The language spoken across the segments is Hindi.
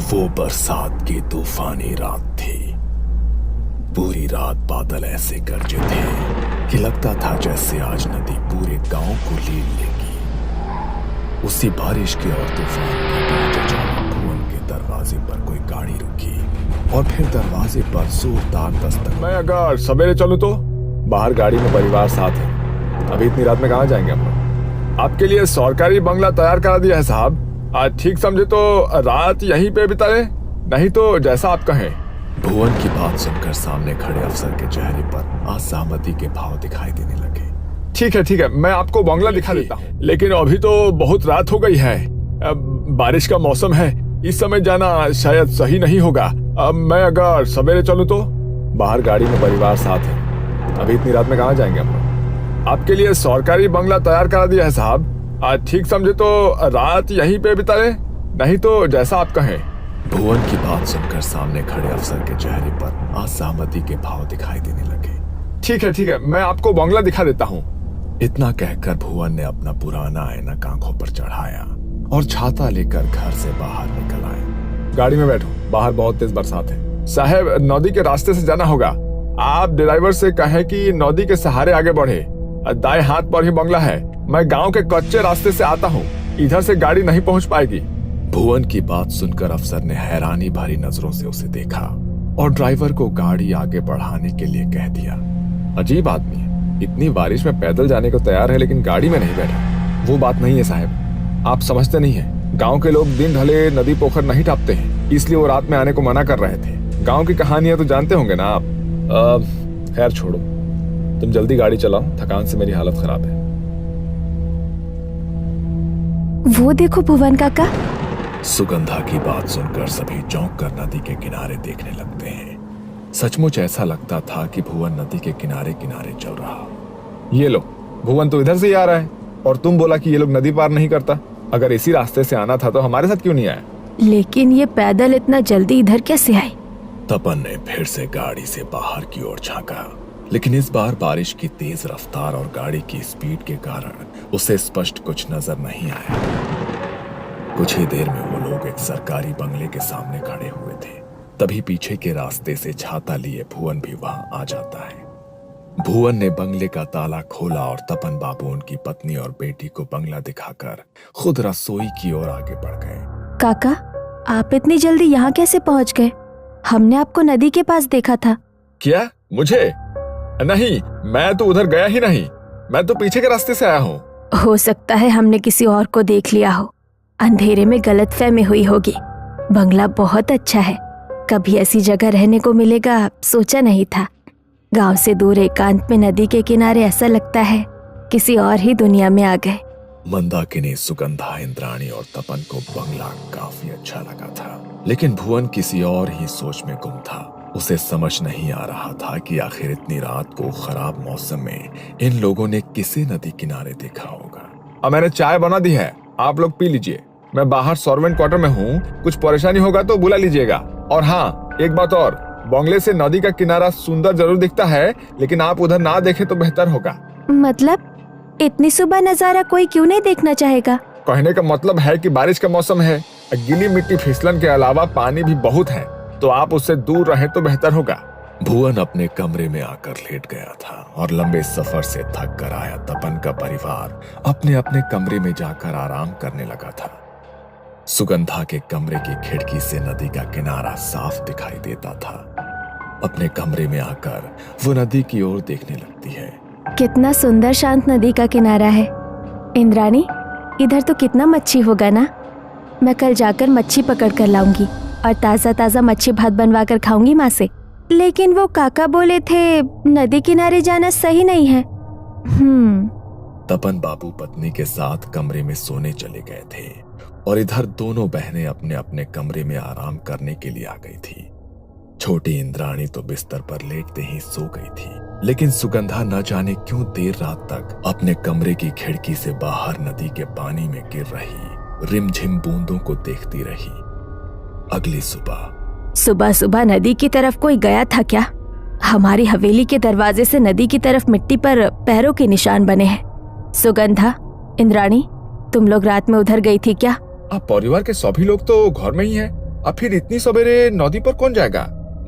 वो बरसात की तूफानी रात थी। पूरी रात बादल ऐसे गरजे थे कि लगता था जैसे आज नदी पूरे गांव को लील लेगी। उसी बारिश के और तूफान के बीच अचानक भुवन के दरवाजे पर कोई गाड़ी रुकी और फिर दरवाजे पर जोरदार दस्तक। मैं अगर सवेरे चलूं तो बाहर गाड़ी में परिवार साथ है। अभी इतनी रात में कहाँ जाएंगे हम लोग? आपके लिए सरकारी बंगला तैयार करा दिया है साहब। आज ठीक समझे तो रात यहीं पे बिताए, नहीं तो जैसा आप कहें। भुवन की बात सुनकर सामने खड़े अफसर के चेहरे पर असहमति के भाव दिखाई देने लगे। ठीक है, मैं आपको बंगला दिखा देता हूँ, लेकिन अभी तो बहुत रात हो गई है। बारिश का मौसम है, इस समय जाना शायद सही नहीं होगा। मैं अगर सवेरे चलूं तो बाहर गाड़ी में परिवार साथ है। अभी इतनी रात में कहाँ जाएंगे हम लोग? आपके लिए सरकारी बंगला तैयार करा दिया है साहब। आज ठीक समझे तो रात यहीं पे बिताए, नहीं तो जैसा आप कहें। भुवन की बात सुनकर सामने खड़े अफसर के चेहरे पर असहमति के भाव दिखाई देने लगे। ठीक है, मैं आपको बंगला दिखा देता हूँ। इतना कहकर भुवन ने अपना पुराना ऐनक आंखों पर चढ़ाया और छाता लेकर घर से बाहर निकल आए। गाड़ी में बैठो, बाहर बहुत तेज बरसात है। साहब, नदी के रास्ते से जाना होगा। आप ड्राइवर से कहें कि नदी के सहारे आगे बढ़े। दाएं हाथ पर ही बंगला है। मैं गांव के कच्चे रास्ते से आता हूँ, इधर से गाड़ी नहीं पहुँच पाएगी। भुवन की बात सुनकर अफसर ने हैरानी भरी नजरों से उसे देखा और ड्राइवर को गाड़ी आगे बढ़ाने के लिए कह दिया। अजीब आदमी है, इतनी बारिश में पैदल जाने को तैयार है लेकिन गाड़ी में नहीं बैठा। वो बात नहीं है साहब, आप समझते नहीं है। गांव के लोग दिन ढले नदी पोखर नहीं टापते हैं, इसलिए वो रात में आने को मना कर रहे थे। गांव की कहानियां तो जानते होंगे ना आप। खैर छोड़ो, तुम जल्दी गाड़ी चलाओ, थकान से मेरी हालत खराब है। वो देखो भुवन काका। सुगंधा की बात सुनकर सभी चौंक कर नदी के किनारे देखने लगते हैं। सचमुच ऐसा लगता था कि भुवन नदी के किनारे किनारे चल रहा। ये लो, भुवन तो इधर से ही आ रहा है और तुम बोला कि ये लोग नदी पार नहीं करता। अगर इसी रास्ते से आना था तो हमारे साथ क्यों नहीं आया? लेकिन ये पैदल इतना जल्दी इधर कैसे आए? तपन ने फिर से गाड़ी से बाहर की ओर झांका, लेकिन इस बार बारिश की तेज रफ्तार और गाड़ी की स्पीड के कारण उसे स्पष्ट कुछ नजर नहीं आया। कुछ ही देर में वो लोग एक सरकारी बंगले के सामने खड़े हुए थे। तभी पीछे के रास्ते से छाता लिए भुवन भी वहां आ जाता है। भुवन ने बंगले का ताला खोला और तपन बाबू उनकी पत्नी और बेटी को बंगला दिखाकर खुद रसोई की ओर आगे बढ़ गए। काका, आप इतनी जल्दी यहाँ कैसे पहुँच गए? हमने आपको नदी के पास देखा था। क्या? मुझे? नहीं, मैं तो उधर गया ही नहीं। मैं तो पीछे के रास्ते से आया हूँ। हो सकता है हमने किसी और को देख लिया हो। अंधेरे में गलतफहमी हुई होगी। बंगला बहुत अच्छा है, कभी ऐसी जगह रहने को मिलेगा सोचा नहीं था। गांव से दूर एकांत में नदी के किनारे ऐसा लगता है किसी और ही दुनिया में आ गए। मंदाकिनी, सुगंधा, इंद्राणी और तपन को बंगला काफी अच्छा लगा था, लेकिन भुवन किसी और ही सोच में गुम था। उसे समझ नहीं आ रहा था कि आखिर इतनी रात को खराब मौसम में इन लोगों ने किसे नदी किनारे देखा होगा। अब मैंने चाय बना दी है, आप लोग पी लीजिए। मैं बाहर सर्वेंट क्वार्टर में हूँ, कुछ परेशानी होगा तो बुला लीजिएगा। और हाँ, एक बात और, बंगले से नदी का किनारा सुंदर जरूर दिखता है, लेकिन आप उधर ना देखे तो बेहतर होगा। मतलब इतनी सुबह नजारा कोई क्यों नहीं देखना चाहेगा? कहने का मतलब है कि बारिश का मौसम है, गीली मिट्टी फिसलन के अलावा पानी भी बहुत है, तो आप उससे दूर रहें तो बेहतर होगा। भुवन अपने कमरे में आकर लेट गया था और लंबे सफर से थक कर आया तपन का परिवार अपने अपने कमरे में जाकर आराम करने लगा था। सुगंधा के कमरे की खिड़की से नदी का किनारा साफ दिखाई देता था। अपने कमरे में आकर वो नदी की ओर देखने लगती है। कितना सुंदर शांत नदी का किनारा है। इंद्राणी, इधर तो कितना मच्छी होगा ना। मैं कल जाकर मच्छी पकड़ कर लाऊंगी और ताजा ताजा मच्छी भात बनवा कर खाऊंगी माँ से। लेकिन वो काका बोले थे नदी किनारे जाना सही नहीं है। तपन बाबू पत्नी के साथ कमरे में सोने चले गए थे और इधर दोनों बहनें अपने अपने कमरे में आराम करने के लिए आ गई थी। छोटी इंद्राणी तो बिस्तर पर लेटते ही सो गई थी, लेकिन सुगंधा न जाने क्यों देर रात तक अपने कमरे की खिड़की से बाहर नदी के पानी में गिर रही रिमझिम बूंदों को देखती रही। अगली सुबह सुबह नदी की तरफ कोई गया था क्या? हमारी हवेली के दरवाजे से नदी की तरफ मिट्टी पर पैरों के निशान बने हैं। सुगंधा, इंद्राणी, तुम लोग रात में उधर गई थी क्या? परिवार के सभी लोग तो घर में ही हैं। अब फिर इतनी सवेरे नदी पर कौन जाएगा?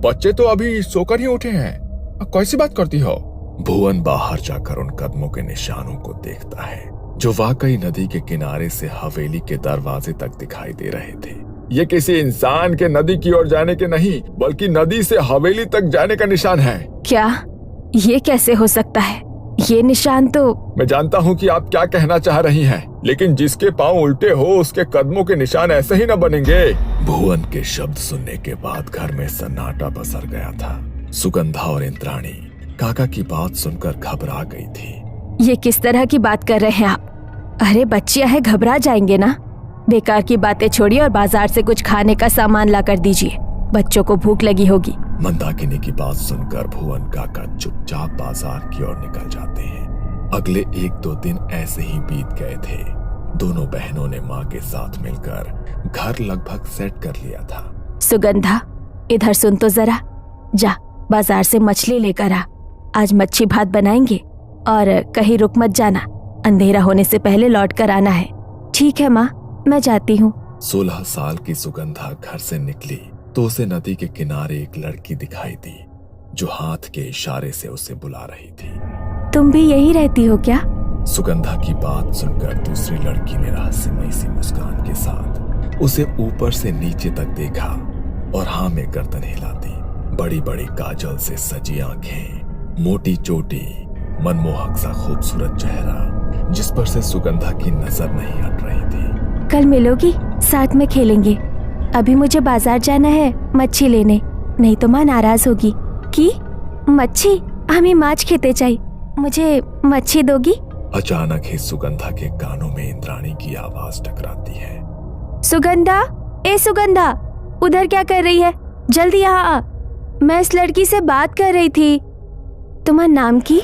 बच्चे तो अभी सोकर ही उठे हैं। कैसी बात करती हो? भुवन बाहर जाकर उन कदमों के निशानों को देखता है जो वाकई नदी के किनारे से हवेली के दरवाजे तक दिखाई दे रहे थे। ये किसी इंसान के नदी की ओर जाने के नहीं, बल्कि नदी से हवेली तक जाने का निशान है। क्या? ये कैसे हो सकता है? ये निशान तो... मैं जानता हूँ कि आप क्या कहना चाह रही हैं, लेकिन जिसके पांव उल्टे हो उसके कदमों के निशान ऐसे ही न बनेंगे। भुवन के शब्द सुनने के बाद घर में सन्नाटा पसर गया था। सुगंधा और इंद्राणी काका की बात सुनकर घबरा गई थी। ये किस तरह की बात कर रहे हैं आप? अरे बच्चियां है, घबरा जाएंगे ना। बेकार की बातें छोड़िए और बाजार से कुछ खाने का सामान ला कर दीजिए, बच्चों को भूख लगी होगी। मंदाकिनी की बात सुनकर भुवन काका चुपचाप बाजार की ओर निकल जाते हैं। अगले 1-2 दिन ऐसे ही बीत गए थे। दोनों बहनों ने माँ के साथ मिलकर घर लगभग सेट कर लिया था। सुगंधा, इधर सुन तो जरा। जा बाजार से मछली लेकर आ, आज मच्छी भात बनाएंगे। और कहीं रुक मत जाना, अंधेरा होने से पहले लौट कर आना है। ठीक है माँ, मैं जाती हूँ। 16 साल की सुगंधा घर से निकली तो उसे नदी के किनारे एक लड़की दिखाई दी जो हाथ के इशारे से उसे बुला रही थी। तुम भी यही रहती हो क्या? सुगंधा की बात सुनकर दूसरी लड़की ने रहस्यमयी सी मुस्कान के साथ उसे ऊपर से नीचे तक देखा और हाँ में गर्दन हिला दी। बड़ी बड़ी काजल से सजी आंखें, मोटी चोटी, मनमोहक सा खूबसूरत चेहरा जिस पर से सुगंधा की नजर नहीं हट रही थी। कल मिलोगी, साथ में खेलेंगे। अभी मुझे बाजार जाना है मच्छी लेने, नहीं तो माँ नाराज होगी। की मच्छी? हमें माछ खेते चाहिए, मुझे मच्छी दोगी? अचानक ही सुगंधा के कानों में इंद्राणी की आवाज टकराती है। सुगंधा, ए सुगंधा, उधर क्या कर रही है? जल्दी यहाँ आ, मैं इस लड़की से बात कर रही थी। तुम्हारा नाम की?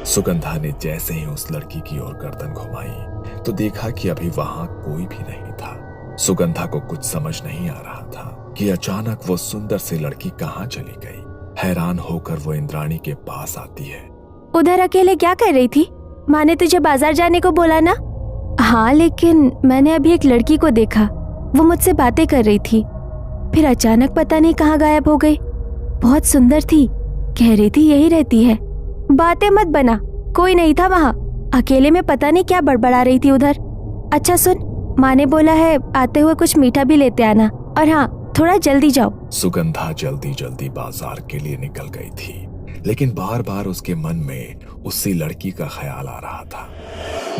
सुगंधा ने जैसे ही उस लड़की की ओर गर्दन घुमाई तो देखा कि अभी वहां कोई भी नहीं था। सुगंधा को कुछ समझ नहीं आ रहा था कि अचानक वो सुंदर सी लड़की कहाँ चली गई। हैरान होकर वो इंद्राणी के पास आती है। उधर अकेले क्या कर रही थी? माँ ने तुझे बाजार जाने को बोला ना? हाँ, लेकिन मैंने अभी एक लड़की को देखा, वो मुझसे बातें कर रही थी, फिर अचानक पता नहीं कहाँ गायब हो गई। बहुत सुंदर थी, कह रही थी यही रहती है। बातें मत बना, कोई नहीं था वहाँ, अकेले में पता नहीं क्या बड़बड़ा रही थी उधर। अच्छा सुन, माँ ने बोला है आते हुए कुछ मीठा भी लेते आना, और हाँ थोड़ा जल्दी जाओ। सुगंधा जल्दी जल्दी बाजार के लिए निकल गई थी, लेकिन बार बार उसके मन में उसी लड़की का ख्याल आ रहा था।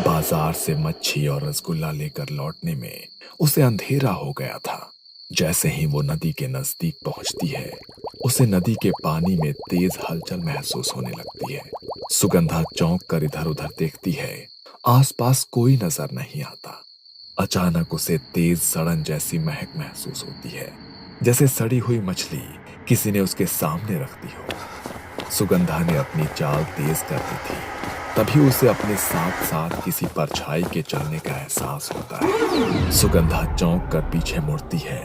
बाजार से मच्छी और रसगुल्ला लेकर लौटने में उसे अंधेरा हो गया था। जैसे ही वो नदी के नजदीक पहुंचती है उसे नदी के पानी में तेज हलचल महसूस होने लगती है। सुगंधा चौंक कर इधर उधर देखती है, आसपास कोई नजर नहीं आता। अचानक उसे तेज सड़न जैसी महक महसूस होती है, जैसे सड़ी हुई मछली किसी ने उसके सामने रख दी हो। सुगंधा ने अपनी चाल तेज कर दी थी, तभी उसे अपने साथ साथ किसी परछाई के चलने का एहसास होता है। सुगंधा चौंक कर पीछे मुड़ती है,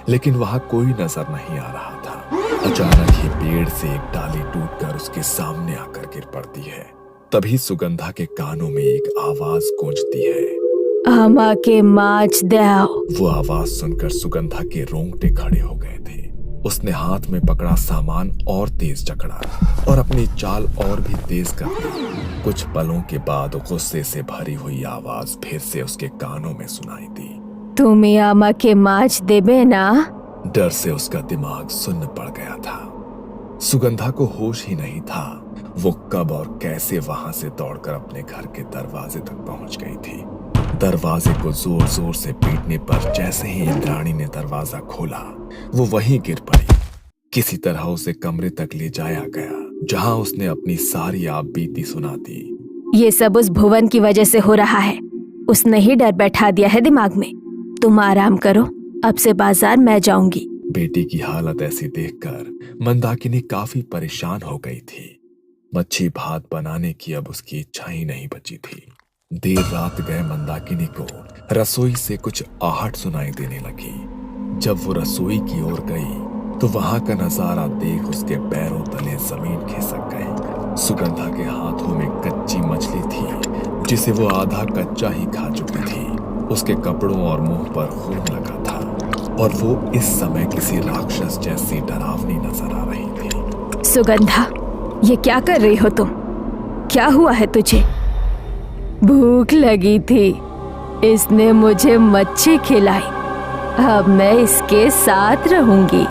लेकिन वहां कोई नजर नहीं आ रहा था। अचानक ही पेड़ से एक डाली टूटकर उसके सामने आकर गिर पड़ती है। तभी सुगंधा के कानों में एक आवाज गूंजती है, आमा के माछ दाओ। वो आवाज सुनकर सुगंधा के रोंगटे खड़े हो गए थे। उसने हाथ में पकड़ा सामान और तेज जकड़ा और अपनी चाल और भी तेज कर दी। कुछ पलों के बाद गुस्से से भरी हुई आवाज फिर से उसके कानों में सुनाई दी, तुम्हें आमा के माछ देबे ना? डर से उसका दिमाग सुन्न पड़ गया था। सुगंधा को होश ही नहीं था वो कब और कैसे वहां से दौड़कर अपने घर के दरवाजे तक पहुंच गई थी। दरवाजे को जोर जोर से पीटने पर जैसे ही इंद्राणी ने दरवाजा खोला वो वहीं गिर पड़ी। किसी तरह उसे कमरे तक ले जाया गया, जहां उसने अपनी सारी आप बीती सुना दी। ये सब उस भुवन की वजह से हो रहा है, उसने ही डर बैठा दिया है दिमाग में। तुम आराम करो, अब से बाजार मैं जाऊंगी। बेटी की हालत ऐसी देखकर मंदाकिनी काफी परेशान हो गई थी। मच्छी भात बनाने की अब उसकी इच्छा ही नहीं बची थी। देर रात गए मंदाकिनी को रसोई से कुछ आहट सुनाई देने लगी। जब वो रसोई की ओर गई तो वहां का नजारा देख उसके पैरों तले जमीन खिसक गई। सुगंधा के हाथों में कच्ची मछली थी जिसे वो आधा कच्चा ही खा चुकी थी। उसके कपड़ों और मुंह पर खून लगा था। और वो इस समय किसी राक्षस जैसी डरावनी नजर आ रही थी। सुगंधा, ये क्या कर रही हो तुम? क्या हुआ है तुझे? भूख लगी थी, इसने मुझे मच्छी खिलाई। अब मैं इसके साथ रहूंगी।